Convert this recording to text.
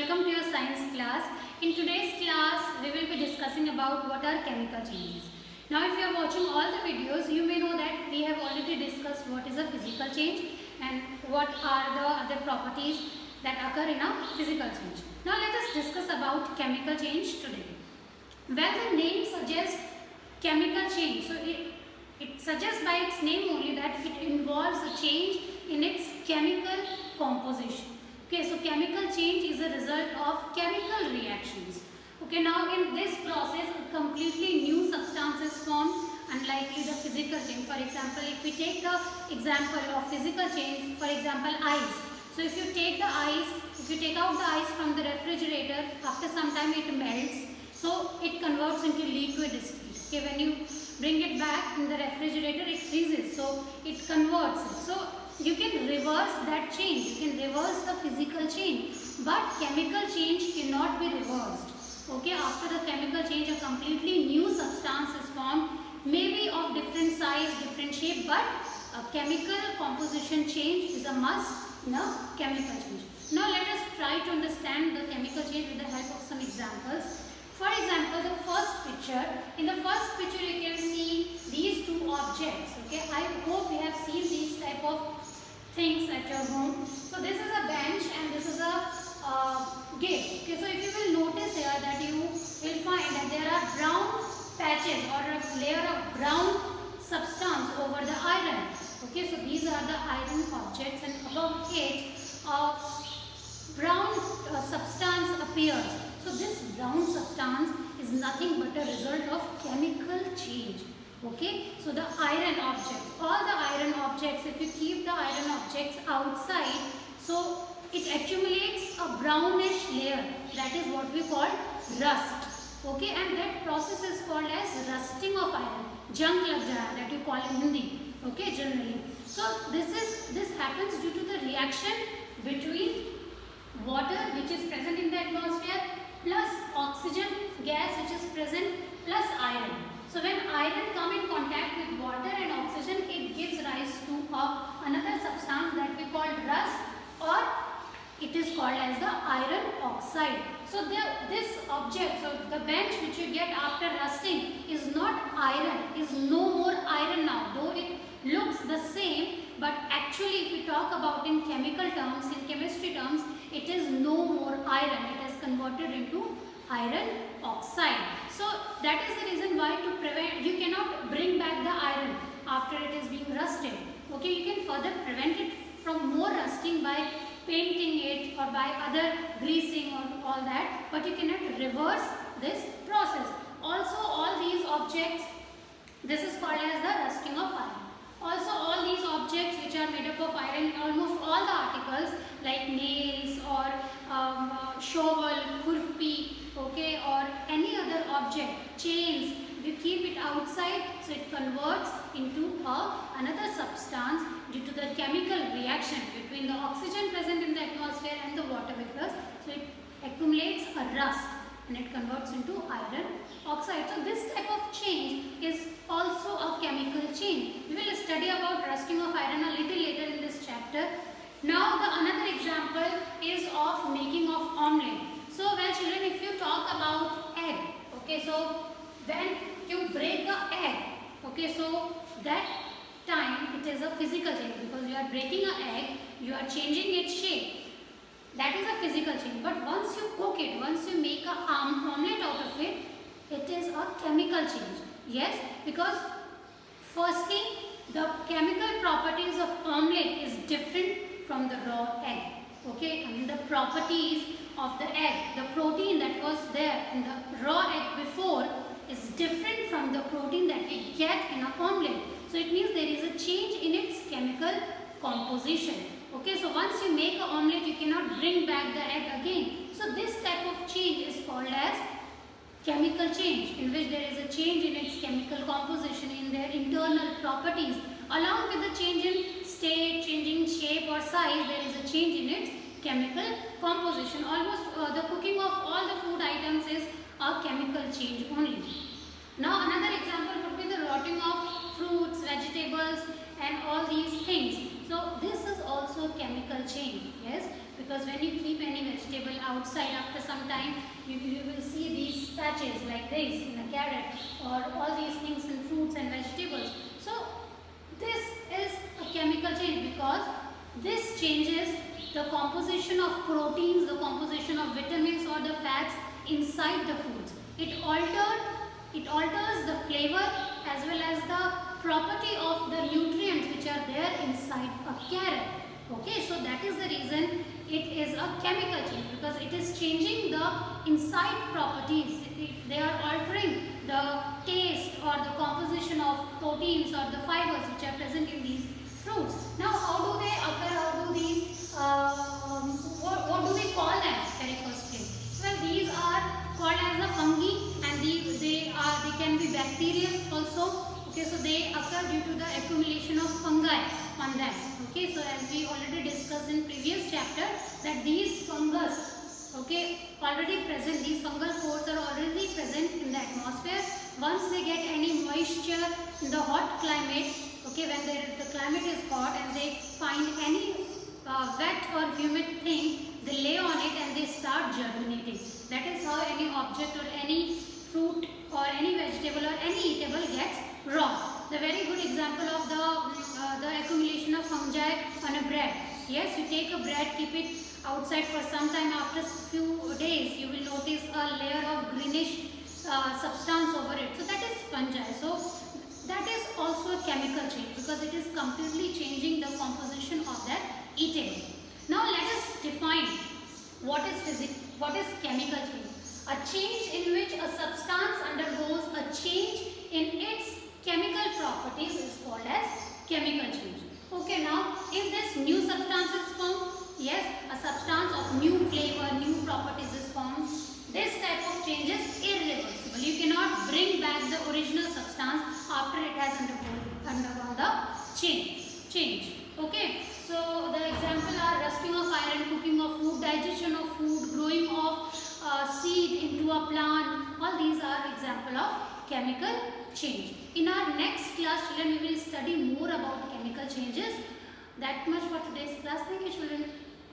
welcome to your science class. In today's class, we will be discussing about what are chemical changes. Now, if you are watching all the videos, you may know that we have already discussed what is a physical change and what are the other properties that occur in a physical change. Now, let us discuss about chemical change today. Well, the name suggests chemical change. So, it suggests by its name only that it involves a change in its chemical composition. Okay, so chemical change is a result of chemical reactions. Okay, now in this process, a completely new substance is formed, unlikely the physical change. For example, if we take the example of physical change, for example, ice. So if you take the ice, if you take out the ice from the refrigerator, after some time it melts, so it converts into liquid state. Okay, when you bring it back in the refrigerator, it freezes, so it converts it. So you can reverse that change, you can reverse the physical change, but chemical change cannot be reversed. Okay, after the chemical change, a completely new substance is formed, maybe of different size, different shape, but a chemical composition change is a must in a chemical change. Now let us try to understand the chemical change with the help of some examples. For example, the first picture, in the first picture you can see these two objects. Okay, I hope you have seen these type of things at your home. So this is a bench and this is a gate. Okay, so if you will notice here that you will find that there are brown patches or a layer of brown substance over the iron. Okay, so these are the iron objects and above it brown substance appears. So this brown substance is nothing but a result of chemical change. Okay, so the iron objects, all the iron objects, if you keep the iron objects outside, so it accumulates a brownish layer, that is what we call rust. Okay, and that process is called as rusting of iron, junk lag jaya, that you call in Hindi. Okay, generally. So this happens due to the reaction between water which is present in the atmosphere plus oxygen gas which is present plus iron. So when iron come in contact with water and oxygen, it gives rise to another substance that we call rust, or it is called as the iron oxide. So this object, so the bench which you get after rusting is not iron, is no more iron now, though it looks the same, but actually if we talk about in chemical terms, in chemistry terms, it is no more iron, it has converted into iron oxide. So that is the reason why to prevent, you cannot bring back the iron after it is being rusted. Okay, you can further prevent it from more rusting by painting it or by other greasing or all that, but you cannot reverse this process. Also all these objects, this is called as the rusting of iron. Also all these objects which are made up of iron, almost all the articles like nails or shovel, kurpi, okay, or any other object, chains, if you keep it outside, so it converts into another substance due to the chemical reaction between the oxygen present in the atmosphere and the water vapors. So it accumulates a rust and it converts into iron oxide. So this type of change is also a chemical change. We will study about rusting of iron a little later in this chapter. Now the another example is of making of omelette. So well children, if you talk about egg, okay, so when you break a egg, okay, so that time it is a physical change because you are breaking an egg, you are changing its shape. That is a physical change. But once you cook it, once you make an omelette out of it, it is a chemical change. Yes, because firstly, the chemical properties of omelette is different from the raw egg. Okay, I mean the properties of the egg, the protein that was there in the raw egg before is different from the protein that we get in a omelette. So it means there is a change in its chemical composition. Okay, so once you make an omelette, you cannot bring back the egg again. So this type of change is called as chemical change, in which there is a change in its chemical composition, in their internal properties. Along with the change in state, changing shape or size, there is a change in its chemical composition. Almost the cooking of all the food items is a chemical change only. Now another example would be the rotting of fruits, vegetables and all these things. So this is also chemical change. Yes, because when you keep any vegetable outside, after some time you will see these patches like this in a carrot, or all these things in fruits and vegetables. So this is a chemical change, because this changes the composition of proteins, the composition of vitamins or the fats inside the foods. It alters the flavor as well as the property of the nutrients which are there inside a carrot. Okay, so that is the reason it is a chemical change, because it is changing the inside properties. They are altering the taste or the composition of proteins or the fibers which are present in these fruits. Now, how do they occur? How do these, what do we call them? Very first thing. Well, these are called as a fungi, and they can be bacterial also. Okay, so they occur due to the accumulation of fungi on them. Okay, so as we already discussed in previous chapter, that these fungus, okay, already present, these fungal pores are already present in the atmosphere. Once they get any moisture in the hot climate, okay, when the climate is hot and they find any wet or humid thing, they lay on it and they start germinating. That is how any object or any fruit or any vegetable or any eatable gets raw. The very good example of the accumulation of fungi on a bread. Yes, you take a bread, keep it outside for some time. After few days, you will notice a layer of greenish substance over it. So that is fungi. So that is also a chemical change, because it is completely changing the composition of that eatable. Now let us define what is chemical change. A change in which a substance undergoes a change in its chemical properties is called as chemical change. Okay, now if this new substance is formed, yes, a substance of new flavor, new properties is formed, this type of change is irreversible. You cannot bring back the original substance after it has undergone the change. Okay, so the example are rusting of iron, cooking of food, digestion of food, growing of seed into a plant. All these are example of chemical change. In our next class, children, we will study more about chemical changes. That much for today's class. Thank you, children.